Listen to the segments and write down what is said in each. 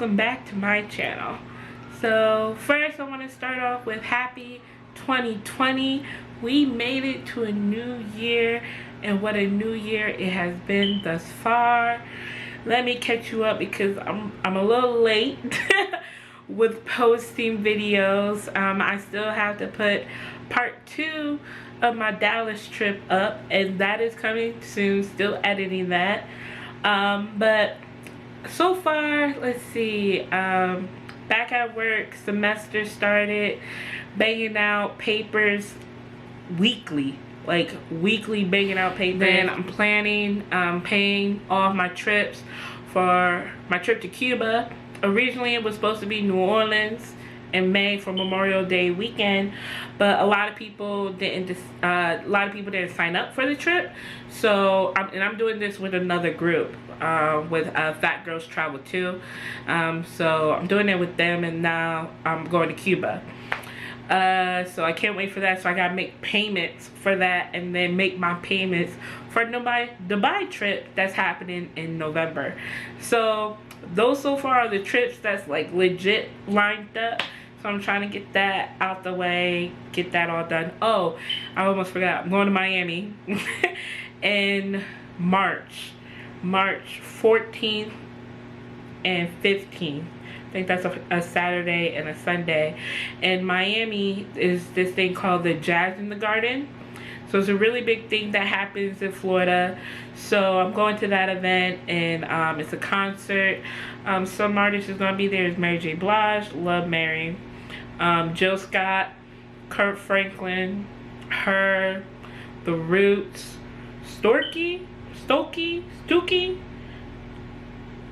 welcome back to my channel. So first I want to start off with happy 2020. We made it to a new year, and what a new year it has been thus far. Let me catch you up because I'm a little late with posting videos. I still have to put part 2 of my Dallas trip up, and that is coming soon. Still editing that. But so far, let's see, back at work, semester started, banging out papers weekly, like weekly banging out papers. Then I'm planning, paying off my trips for my trip to Cuba. Originally it was supposed to be New Orleans in May for Memorial Day weekend, but a lot of people didn't sign up for the trip. So I'm doing this with another group, with Fat Girls Travel Too. So I'm doing it with them, and now I'm going to Cuba. So I can't wait for that. So I gotta make payments for that, and then make my payments for Dubai trip that's happening in November. So those so far are the trips that's like legit lined up. So I'm trying to get that out the way, get that all done. Oh, I almost forgot. I'm going to Miami in March 14th and 15th. I think that's a Saturday and a Sunday. And Miami is this thing called the Jazz in the Garden. So it's a really big thing that happens in Florida. So I'm going to that event, and it's a concert. Some artists is going to be there. Is Mary J. Blige, Love Mary, Jill Scott, Kurt Franklin, Her, The Roots, Stokey.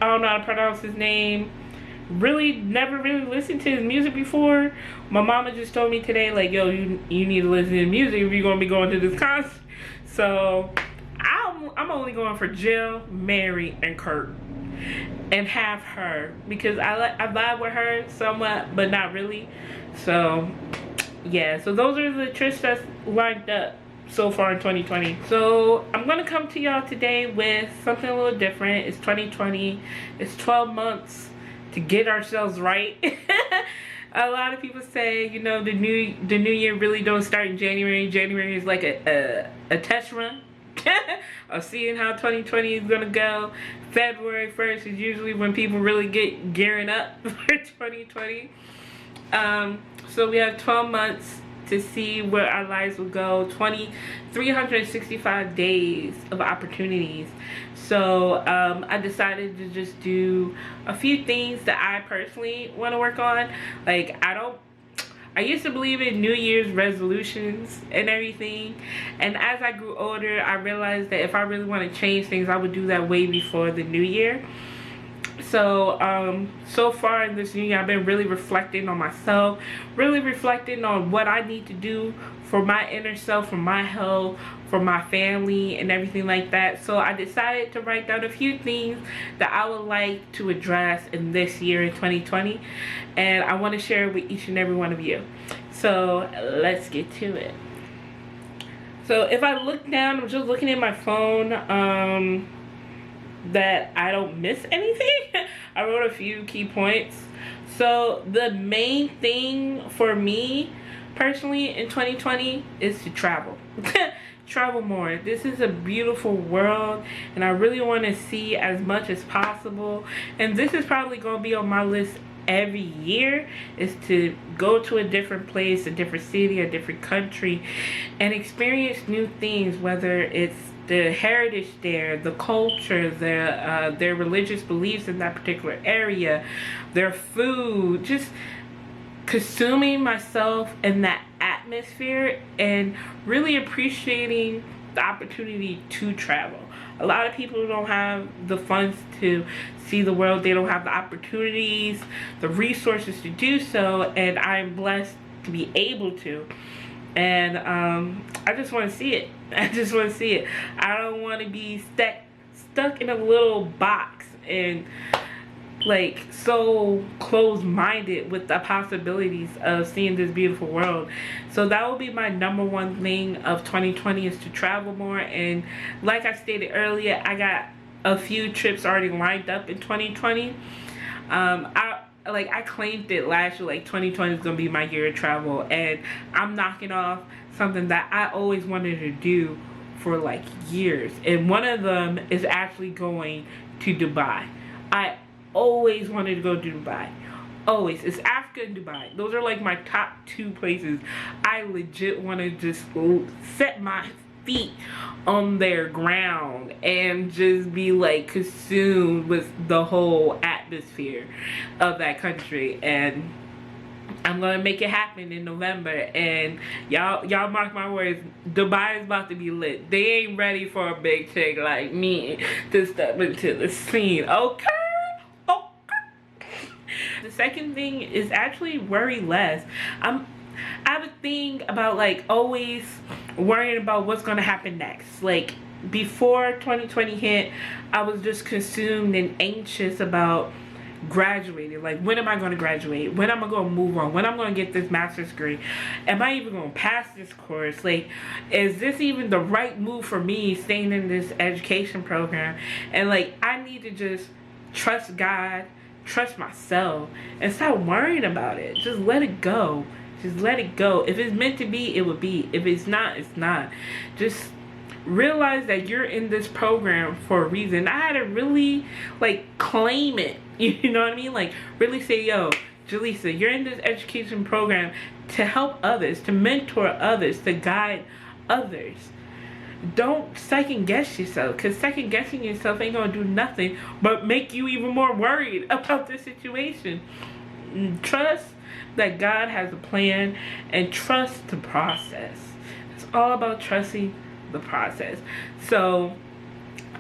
I don't know how to pronounce his name. Never really listened to his music before. My mama just told me today, like, yo, you need to listen to music if you're gonna be going to this concert. So I'm only going for Jill, Mary, and Kurt, and have Her because I vibe with her somewhat, but not really. So yeah, so those are the trips that's lined up so far in 2020. So I'm gonna come to y'all today with something a little different. It's 2020. It's 12 months to get ourselves right. A lot of people say, you know, the new year really don't start in January. January is like a test run of seeing how 2020 is gonna go. February 1st is usually when people really get gearing up for 2020. So we have 12 months to see where our lives will go. 365 days of opportunities. So I decided to just do a few things that I personally want to work on. Like, I used to believe in New Year's resolutions and everything, and as I grew older I realized that if I really want to change things, I would do that way before the new year. So so far in this new year, I've been really reflecting on myself, really reflecting on what I need to do for my inner self, for my health, for my family, and everything like that. So I decided to write down a few things that I would like to address in this year, in 2020, and I want to share it with each and every one of you. So let's get to it. So if I look down, I'm just looking at my phone, that I don't miss anything. I wrote a few key points. So the main thing for me personally in 2020 is to travel. Travel more. This is a beautiful world, and I really want to see as much as possible, and this is probably going to be on my list every year, is to go to a different place, a different city, a different country, and experience new things, whether it's the heritage there, the culture, their religious beliefs in that particular area, their food, just consuming myself in that atmosphere and really appreciating the opportunity to travel. A lot of people don't have the funds to see the world. They don't have the opportunities, the resources to do so, and I'm blessed to be able to. And I just want to see it. I just want to see it. I don't want to be stuck in a little box and like so closed-minded with the possibilities of seeing this beautiful world. So that will be my number one thing of 2020, is to travel more. And like I stated earlier, I got a few trips already lined up in 2020. I claimed it last year, like 2020 is gonna be my year of travel, and I'm knocking off something that I always wanted to do for like years, and one of them is actually going to Dubai. I always wanted to go to Dubai. Always. It's Africa and Dubai. Those are like my top two places. I legit want to just set my feet on their ground and just be like consumed with the whole atmosphere of that country. And I'm gonna make it happen in November, and y'all mark my words, Dubai is about to be lit. They ain't ready for a big chick like me to step into the scene, okay? The second thing is actually worry less. I have a thing about like always worrying about what's gonna happen next. Like before 2020 hit, I was just consumed and anxious about graduating. Like, when am I going to graduate? When am I going to move on? When am I going to get this master's degree? Am I even going to pass this course? Like, is this even the right move for me staying in this education program? And like, I need to just trust God, trust myself, and stop worrying about it. Just let it go. Just let it go. If it's meant to be, it will be. If it's not, it's not. Just realize that you're in this program for a reason. I had to really like claim it. You know what I mean? Like really say, yo, Jaleesa, you're in this education program to help others, to mentor others, to guide others. Don't second guess yourself, because second guessing yourself ain't gonna do nothing but make you even more worried about the situation. Trust that God has a plan, and trust the process. It's all about trusting the process. So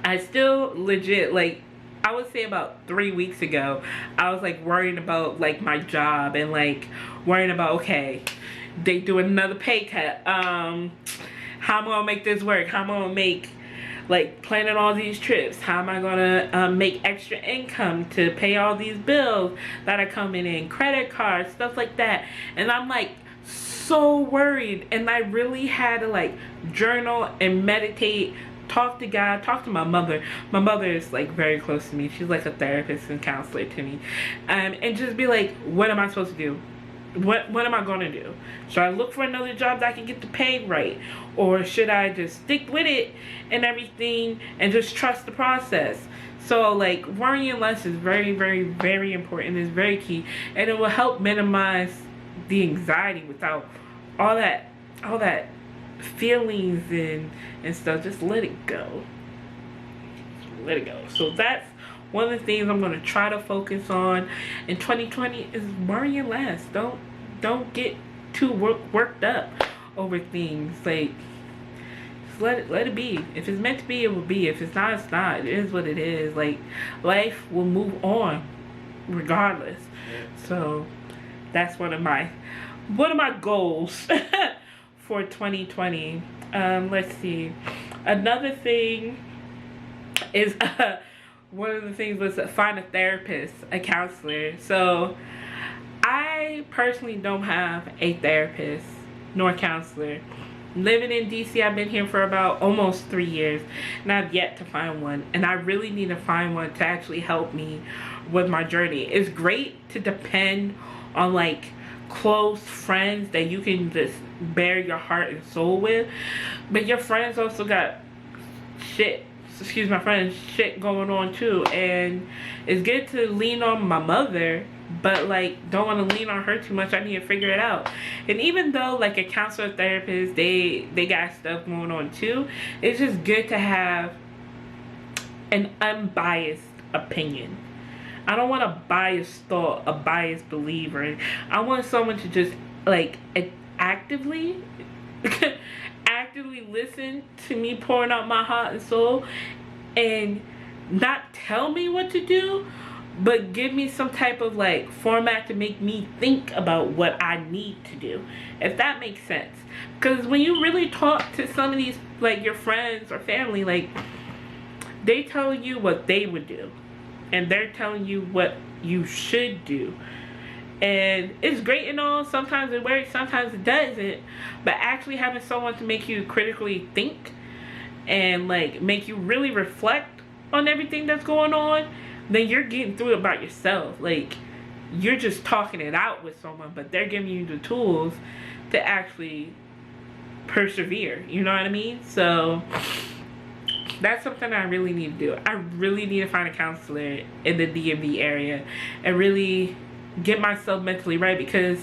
I still legit, like, I would say about 3 weeks ago, I was like worrying about like my job, and like worrying about, okay, they doing another pay cut, how am I gonna make this work? How am I gonna make, like, planning all these trips? How am I gonna make extra income to pay all these bills that are coming in, credit cards, stuff like that? And I'm like so worried, and I really had to like journal and meditate, talk to God, talk to my mother. My mother is like very close to me. She's like a therapist and counselor to me, and just be like, what am I supposed to do? What am I gonna do? Should I look for another job that I can get the pay right, or should I just stick with it and everything and just trust the process? So like worrying less is very, very, very important. It's very key, and it will help minimize the anxiety without all that feelings and stuff. Just let it go. Let it go. So that's one of the things I'm going to try to focus on in 2020 is worrying less. Don't get too worked up over things. Like, just let it be. If it's meant to be, it will be. If it's not, it's not. It is what it is. Like, life will move on regardless. So that's one of my goals for 2020. Let's see. Another thing is one of the things was to find a therapist, a counselor. So I personally don't have a therapist nor counselor. Living in DC, I've been here for about almost 3 years, and I've yet to find one. And I really need to find one to actually help me with my journey. It's great to depend on like close friends that you can just bare your heart and soul with, but your friends also got shit going on too, and it's good to lean on my mother, but like don't want to lean on her too much. I need to figure it out. And even though like a counselor, therapist, they got stuff going on too, it's just good to have an unbiased opinion. I don't want a biased thought, a biased believer. I want someone to just like actively listen to me pouring out my heart and soul, and not tell me what to do, but give me some type of like format to make me think about what I need to do, if that makes sense. Because when you really talk to some of these like your friends or family, like they tell you what they would do, and they're telling you what you should do. And it's great and all. Sometimes it works, sometimes it doesn't. But actually having someone to make you critically think and like make you really reflect on everything that's going on, then you're getting through it by yourself. Like, you're just talking it out with someone, but they're giving you the tools to actually persevere. You know what I mean? So that's something I really need to do. I really need to find a counselor in the DMV area and really get myself mentally right, because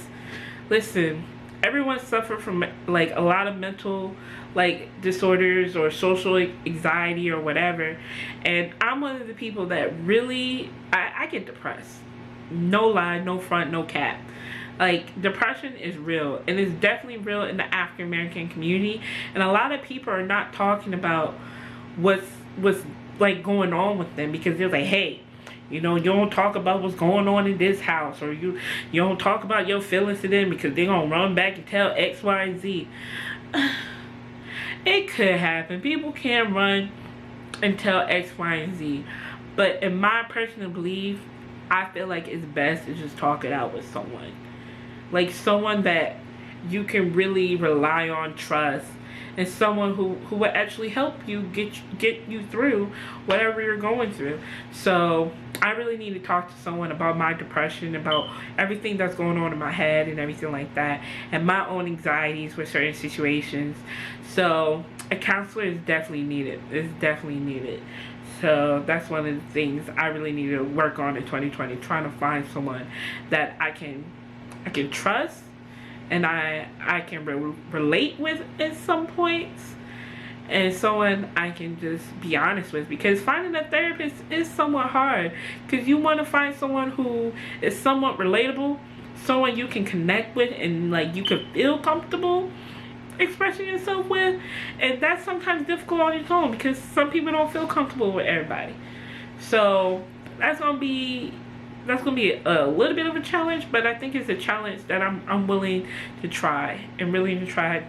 listen, everyone suffers from like a lot of mental like disorders or social anxiety or whatever, and I'm one of the people that really I get depressed. No lie, no front, no cap. Like, depression is real, and it's definitely real in the African American community, and a lot of people are not talking about what's like going on with them, because they're like, hey, you know, you don't talk about what's going on in this house, or you don't talk about your feelings to them because they're gonna run back and tell X, Y, and Z. It could happen. People can run and tell X, Y, and Z, but in my personal belief, I feel like it's best to just talk it out with someone. Like, someone that you can really rely on, trust, and someone who will actually help you get you through whatever you're going through. So I really need to talk to someone about my depression, about everything that's going on in my head and everything like that, and my own anxieties with certain situations. So a counselor is definitely needed. It's definitely needed. So that's one of the things I really need to work on in 2020, trying to find someone that I can trust and I can relate with at some points, and someone I can just be honest with, because finding a therapist is somewhat hard, because you want to find someone who is somewhat relatable, someone you can connect with and like you can feel comfortable expressing yourself with, and that's sometimes difficult on its own, because some people don't feel comfortable with everybody. So that's gonna be a little bit of a challenge, but I think it's a challenge that I'm willing to try, and really to try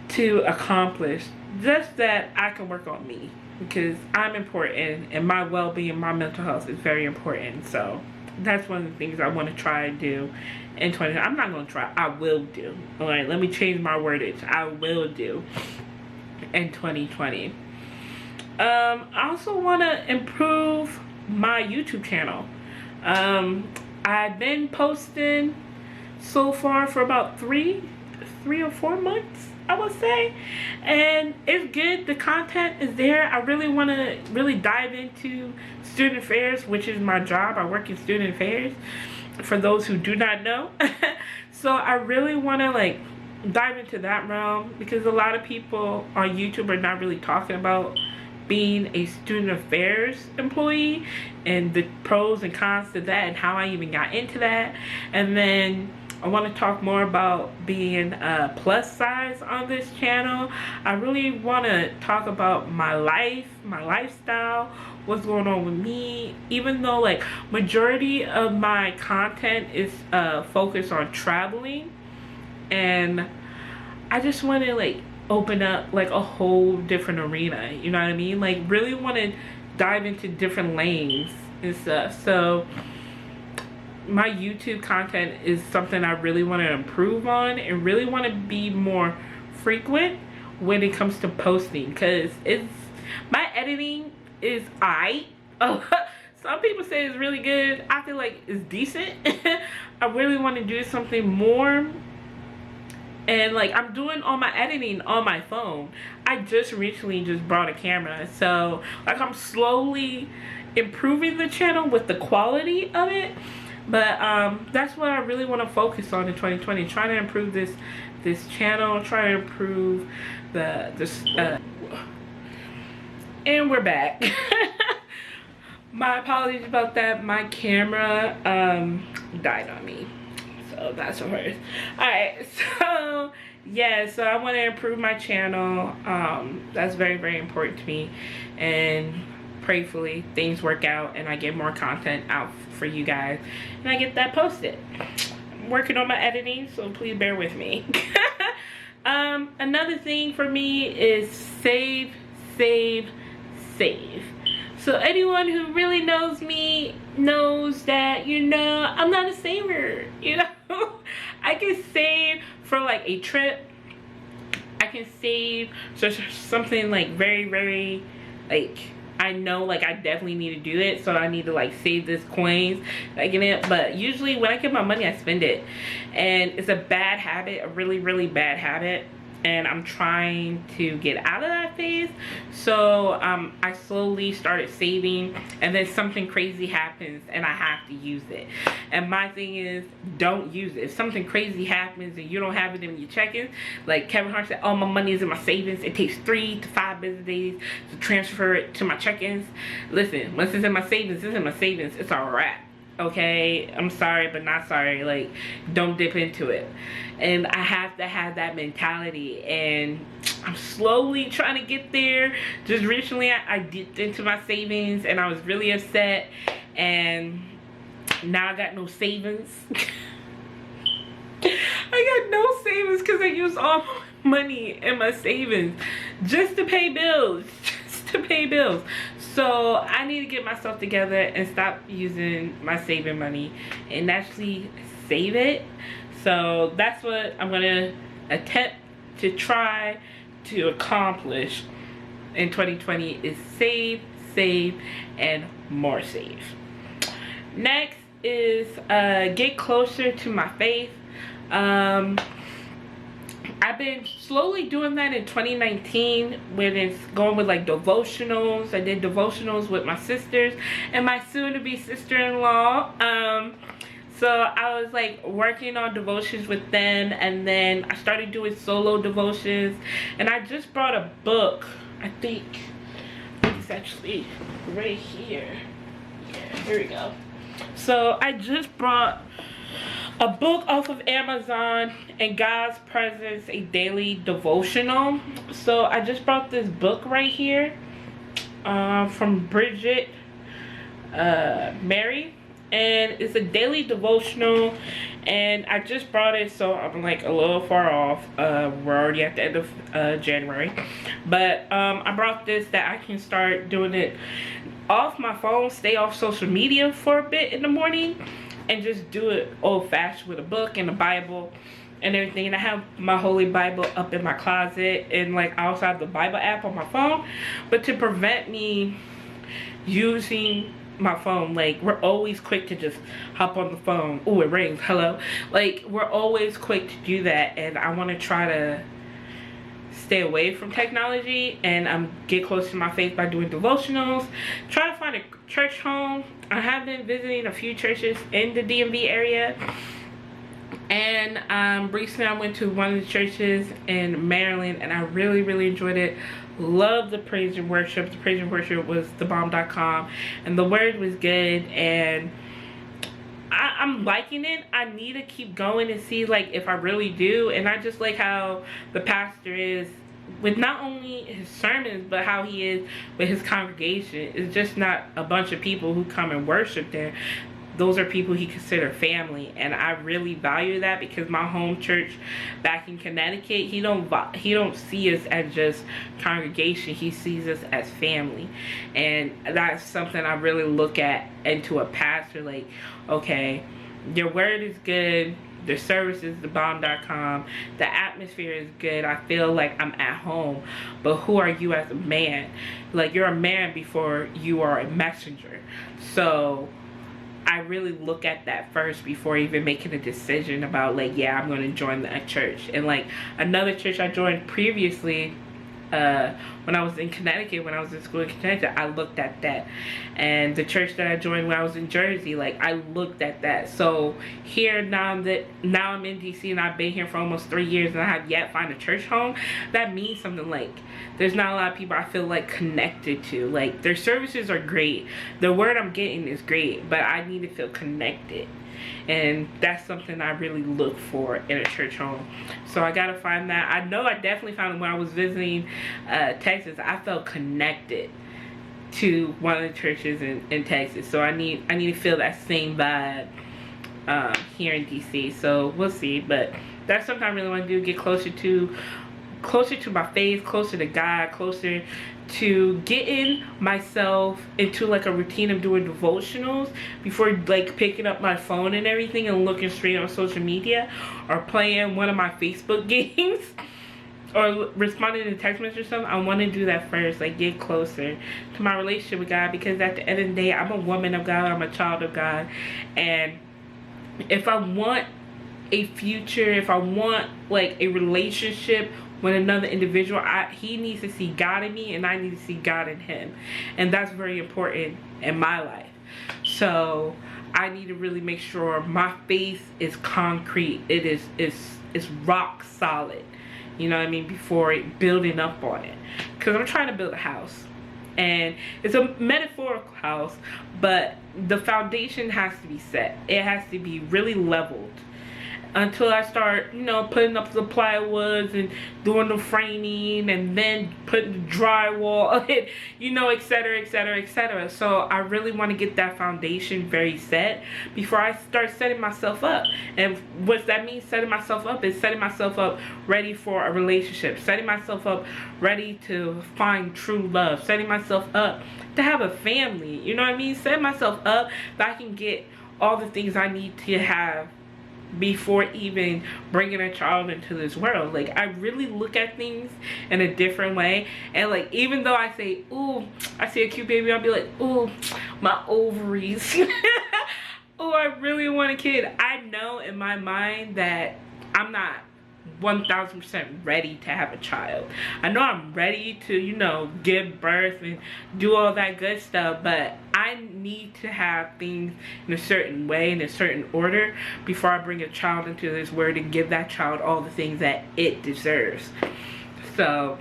to accomplish, just that I can work on me, because I'm important, and my well-being, my mental health is very important. So that's one of the things I want to try and do in 2020. I'm not going to try, I will do. All right, let me change my wordage. I will do in 2020. I also want to improve my YouTube channel. I've been posting so far for about three or 4 months, I would say, and it's good. The content is there. I really want to really dive into student affairs, which is my job. I work in student affairs, for those who do not know. So I really want to like dive into that realm, because a lot of people on YouTube are not really talking about being a student affairs employee and the pros and cons to that, and how I even got into that. And then I want to talk more about being plus size on this channel. I really want to talk about my life, my lifestyle, what's going on with me, even though like majority of my content is focused on traveling, and I just want to like open up like a whole different arena, you know what I mean? Like, really want to dive into different lanes and stuff. So my YouTube content is something I really want to improve on, and really want to be more frequent when it comes to posting, because my editing is some people say it's really good. I feel like it's decent. I really want to do something more. And like, I'm doing all my editing on my phone. I just recently just brought a camera, so like I'm slowly improving the channel with the quality of it. But that's what I really want to focus on in 2020. Trying to improve this channel, try to improve and we're back. My apologies about that. My camera died on me, so that's what it is. Alright, so yeah, so I want to improve my channel. That's very, very important to me, and prayerfully things work out and I get more content out for you guys, and I get that posted. I'm working on my editing, so please bear with me. Another thing for me is save. So anyone who really knows me knows that, you know, I'm not a saver, you know. I can save for like a trip. I can save for something like very, very like I know like I definitely need to do it, so I need to like save this coins I get it. But usually when I get my money, I spend it, and it's a bad habit, a really bad habit, and I'm trying to get out of that phase. So I slowly started saving, and then something crazy happens and I have to use it. And my thing is, don't use it. If something crazy happens and you don't have it in your check-ins, like Kevin Hart said, oh, my money is in my savings, it takes 3 to 5 business days to transfer it to my check-ins. Listen, once it's in my savings, it's in my savings, it's a wrap. Okay, I'm sorry but not sorry. Like, don't dip into it. And I have to have that mentality, and I'm slowly trying to get there. Just recently I dipped into my savings and I was really upset, and now I got no savings. I got no savings because I used all my money in my savings just to pay bills. To pay bills. So I need to get myself together and stop using my saving money and actually save it. So that's what I'm gonna attempt to try to accomplish in 2020, is save, and more save. Next is get closer to my faith. I've been slowly doing that in 2019 when it's going with like devotionals. I did devotionals with my sisters and my soon-to-be sister-in-law. So I was like working on devotions with them, and then I started doing solo devotions, and I just brought a book. I think it's actually right here. Yeah, here we go. So I just brought a book off of Amazon, and God's Presence, a daily devotional. So I just brought this book right here from Bridget Mary, and it's a daily devotional, and I just brought it, so I'm like a little far off. We're already at the end of January, but I brought this that I can start doing it off my phone, stay off social media for a bit in the morning, and just do it old-fashioned with a book and a Bible and everything. And I have my Holy Bible up in my closet, and like I also have the Bible app on my phone. But to prevent me using my phone, like we're always quick to just hop on the phone. Oh, it rings, hello. Like we're always quick to do that, and I want to try to stay away from technology and get close to my faith by doing devotionals. Try to find a church home. I have been visiting a few churches in the DMV area, and recently I went to one of the churches in Maryland, and I really enjoyed it. Love the praise and worship. The praise and worship was thebomb.com, and the word was good, and I'm liking it. I need to keep going and see like if I really do. And I just like how the pastor is with not only his sermons, but how he is with his congregation. It's just not a bunch of people who come and worship there. Those are people he considers family, and I really value that, because my home church back in Connecticut, he don't see us as just congregation. He sees us as family, and that's something I really look at into a pastor. Like, okay, your word is good, the service is thebomb.com, the atmosphere is good, I feel like I'm at home, but who are you as a man? Like, you're a man before you are a messenger. So I really look at that first before even making a decision about like, yeah, I'm going to join that church. And like another church I joined previously, when I was in Connecticut, when I was in school in Connecticut, I looked at that. And the church that I joined when I was in Jersey, like I looked at that. So here now I'm in DC, and I've been here for almost 3 years, and I have yet find a church home. That means something. Like, there's not a lot of people I feel like connected to. Like, their services are great, the word I'm getting is great, but I need to feel connected. And that's something I really look for in a church home. So I gotta find that. I know I definitely found it when I was visiting Texas. I felt connected to one of the churches in Texas. So I need to feel that same vibe here in DC. So we'll see. But that's something I really want to do. Get closer to my faith, closer to God, closer to getting myself into like a routine of doing devotionals before like picking up my phone and everything and looking straight on social media or playing one of my Facebook games. or responding to text message or something, I want to do that first, like get closer to my relationship with God, because at the end of the day, I'm a woman of God, I'm a child of God, and if I want a future, if I want like a relationship with another individual, he needs to see God in me and I need to see God in him, and that's very important in my life. So I need to really make sure my faith is concrete, it is rock solid, you know what I mean, before building up on it, because I'm trying to build a house, and it's a metaphorical house, but the foundation has to be set. It has to be really leveled until I start, you know, putting up the plywoods and doing the framing and then putting the drywall and, you know, etc, etc, etc. So I really want to get that foundation very set before I start setting myself up. And what that means, setting myself up, is setting myself up ready for a relationship, setting myself up ready to find true love, setting myself up to have a family, you know what I mean, setting myself up that I can get all the things I need to have before even bringing a child into this world. Like, I really look at things in a different way, and like, even though I say, ooh, I see a cute baby, I'll be like, ooh, my ovaries. Oh, I really want a kid. I know in my mind that I'm not 1000% ready to have a child. I know I'm ready to, you know, give birth and do all that good stuff, but I need to have things in a certain way, in a certain order, before I bring a child into this world and give that child all the things that it deserves. So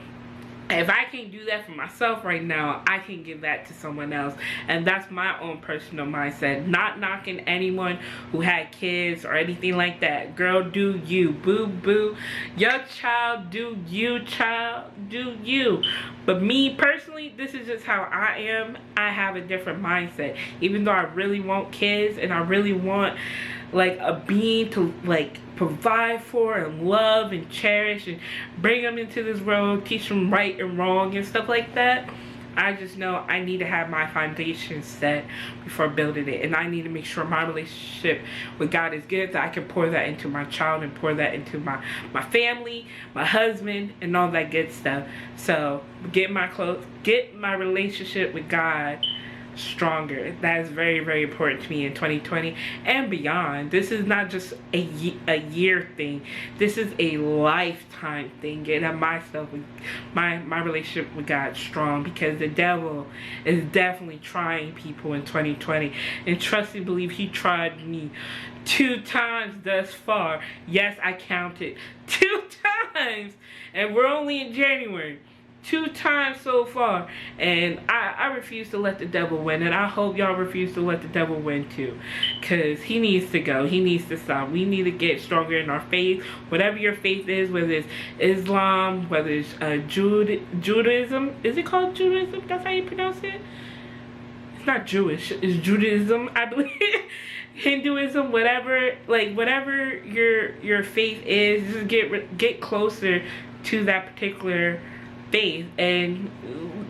if I can't do that for myself right now, I can give that to someone else. And that's my own personal mindset. Not knocking anyone who had kids or anything like that. Girl, do you. Boo, boo. Your child, do you, child. Do you. But me, personally, this is just how I am. I have a different mindset. Even though I really want kids and I really want, like, a being to, like, provide for and love and cherish and bring them into this world, teach them right and wrong and stuff like that, I just know I need to have my foundation set before building it. And I need to make sure my relationship with God is good, that I can pour that into my child and pour that into my family, my husband, and all that good stuff. So get my relationship with God stronger. That is very, very important to me in 2020 and beyond. This is not just a year thing. This is a lifetime thing. Getting myself, my relationship with God strong, because the devil is definitely trying people in 2020. And trust and believe, he tried me 2 times thus far. Yes, I counted 2 times, and we're only in January. 2 times so far, and I refuse to let the devil win, and I hope y'all refuse to let the devil win too, because he needs to go. He needs to stop. We need to get stronger in our faith, whatever your faith is, whether it's Islam, whether it's Judaism. Is it called Judaism? That's how you pronounce it? It's not Jewish, it's Judaism, I believe. Hinduism, whatever, like, whatever your faith is, just get closer to that particular faith, and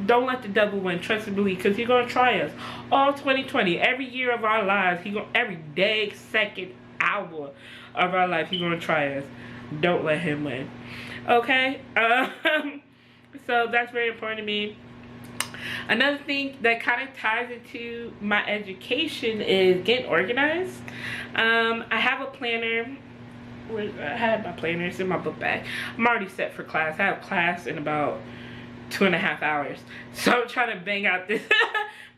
don't let the devil win. Trust and believe, because he's gonna try us all 2020, every year of our lives. Every day, second, hour of our life, he's gonna try us. Don't let him win. Okay. So that's very important to me. Another thing that kind of ties into my education is getting organized. I have a planner. I had my planner, it's in my book bag. I'm already set for class. I have class in about 2.5 hours, so I'm trying to bang out this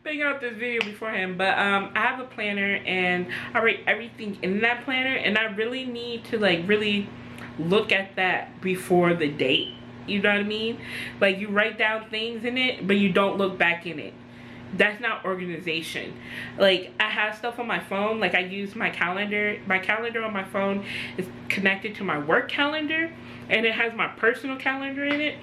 video beforehand. But I have a planner, and I write everything in that planner, and I really need to, like, really look at that before the date. You know what I mean? Like, you write down things in it, but you don't look back in it. That's not organization. Like, I have stuff on my phone. Like, I use my calendar. My calendar on my phone is connected to my work calendar, and it has my personal calendar in it.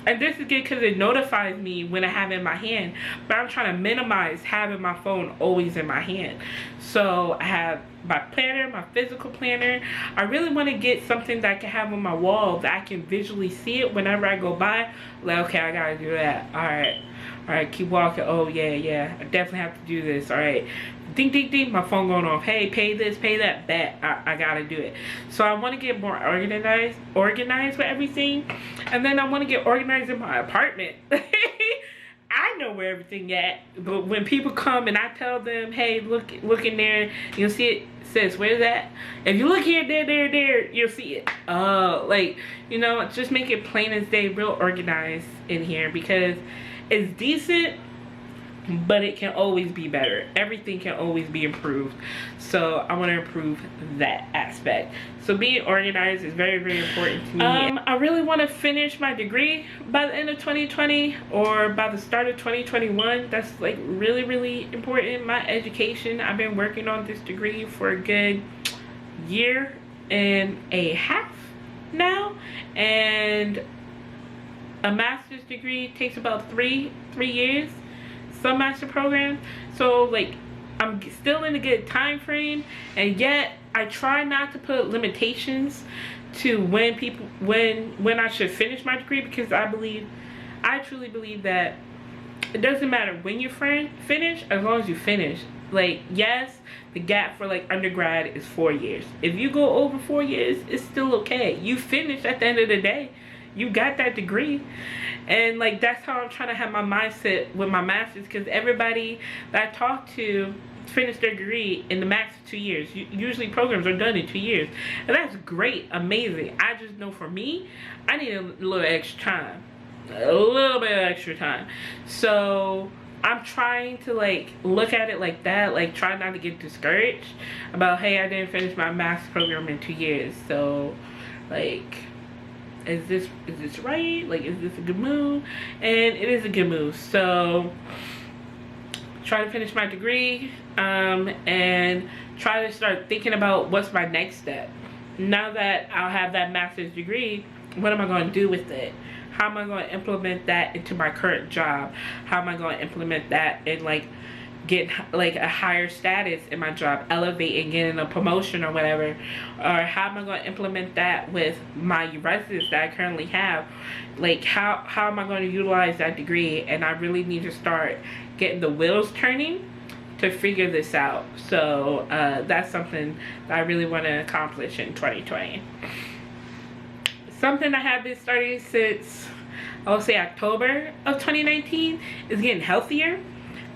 And this is good because it notifies me when I have it in my hand. But I'm trying to minimize having my phone always in my hand. So I have my planner, my physical planner. I really want to get something that I can have on my wall that I can visually see it whenever I go by. Like, okay, I gotta do that. Alright, keep walking. Oh, yeah, I definitely have to do this. Alright, ding, ding, ding, my phone going off. Hey, pay this, pay that, bet. I gotta do it. So I want to get more organized with everything. And then I want to get organized in my apartment. I know where everything at, but when people come and I tell them, hey, look in there, you'll see it. Says, where's that? If you look here, there, you'll see it. Like, you know, just make it plain as day, real organized in here, because it's decent, but it can always be better. Everything can always be improved. So I want to improve that aspect. So being organized is very, very important to me. I really want to finish my degree by the end of 2020 or by the start of 2021. That's like really, really important. My education, I've been working on this degree for a good year and a half now, and a master's degree takes about three years, some master programs. So like, I'm still in a good time frame, and yet I try not to put limitations to when I should finish my degree, because I truly believe that it doesn't matter when you finish, as long as you finish. Like, yes, the gap for like undergrad is 4 years. If you go over 4 years, it's still okay. You finish at the end of the day. You got that degree. And like, that's how I'm trying to have my mindset with my master's, because everybody that I talk to finish their degree in the max of 2 years. Usually programs are done in 2 years, and that's great, amazing. I just know for me, I need a little extra time, a little bit of extra time. So I'm trying to like look at it like that, like try not to get discouraged about, hey, I didn't finish my master's program in 2 years, so like, is this right? Like, is this a good move? And it is a good move. So try to finish my degree, and try to start thinking about what's my next step. Now that I'll have that master's degree, what am I going to do with it? How am I going to implement that into my current job? How am I going to implement that and like get like a higher status in my job, elevate and getting a promotion or whatever? Or how am I going to implement that with my residence that I currently have? Like, how am I going to utilize that degree? And I really need to start getting the wheels turning to figure this out. So that's something that I really want to accomplish in 2020. Something I have been starting since, I would say, October of 2019 is getting healthier.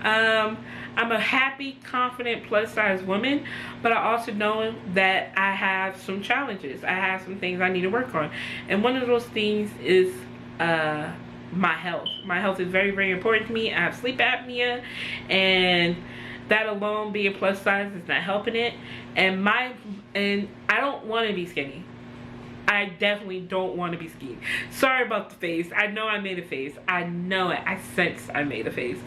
I'm a happy, confident, plus-size woman, but I also know that I have some challenges. I have some things I need to work on. And one of those things is my health. My health is very, very important to me. I have sleep apnea, and that alone, being plus size, is not helping it. And I don't want to be skinny. I definitely don't want to be skinny. Sorry about the face. I know I made a face. I know it. I sense I made a face.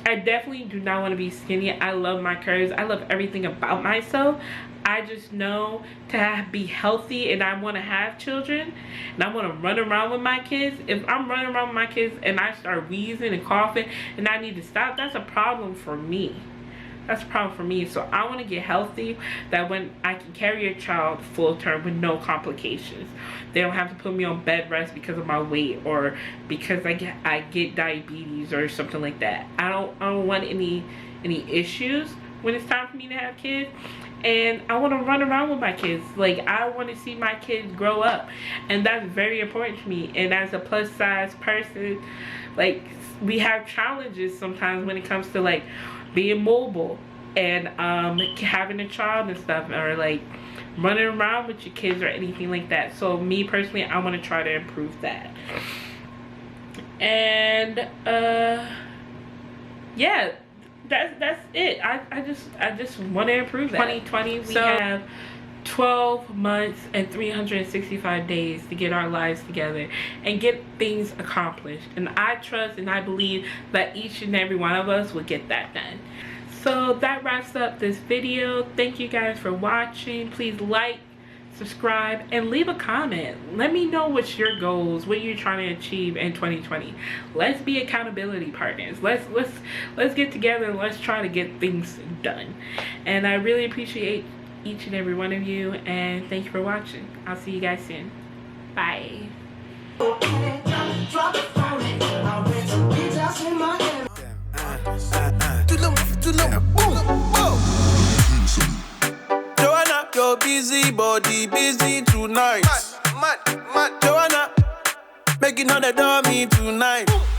I definitely do not want to be skinny. I love my curves. I love everything about myself. I just know to be healthy, and I want to have children, and I want to run around with my kids. If I'm running around with my kids and I start wheezing and coughing and I need to stop, that's a problem for me. That's a problem for me. So I want to get healthy, that when I can carry a child full term with no complications. They don't have to put me on bed rest because of my weight, or because I get diabetes or something like that. I don't want any issues when it's time for me to have kids. And I want to run around with my kids. Like, I want to see my kids grow up, and that's very important to me. And as a plus size person, like, we have challenges sometimes when it comes to like being mobile and having a child and stuff, or like running around with your kids or anything like that. So me personally, I want to try to improve that. And yeah, that's it. I just want to improve that. 2020, we have 12 months and 365 days to get our lives together and get things accomplished. And I trust and I believe that each and every one of us will get that done. So that wraps up this video. Thank you guys for watching. Please like, subscribe, and leave a comment. Let me know what's your goals, what you're trying to achieve in 2020. Let's be accountability partners. Let's get together and let's try to get things done. And I really appreciate each and every one of you, and thank you for watching. I'll see you guys soon. Bye. Joanna, your busy body busy tonight. Mad. Joanna, Making on the dummy tonight.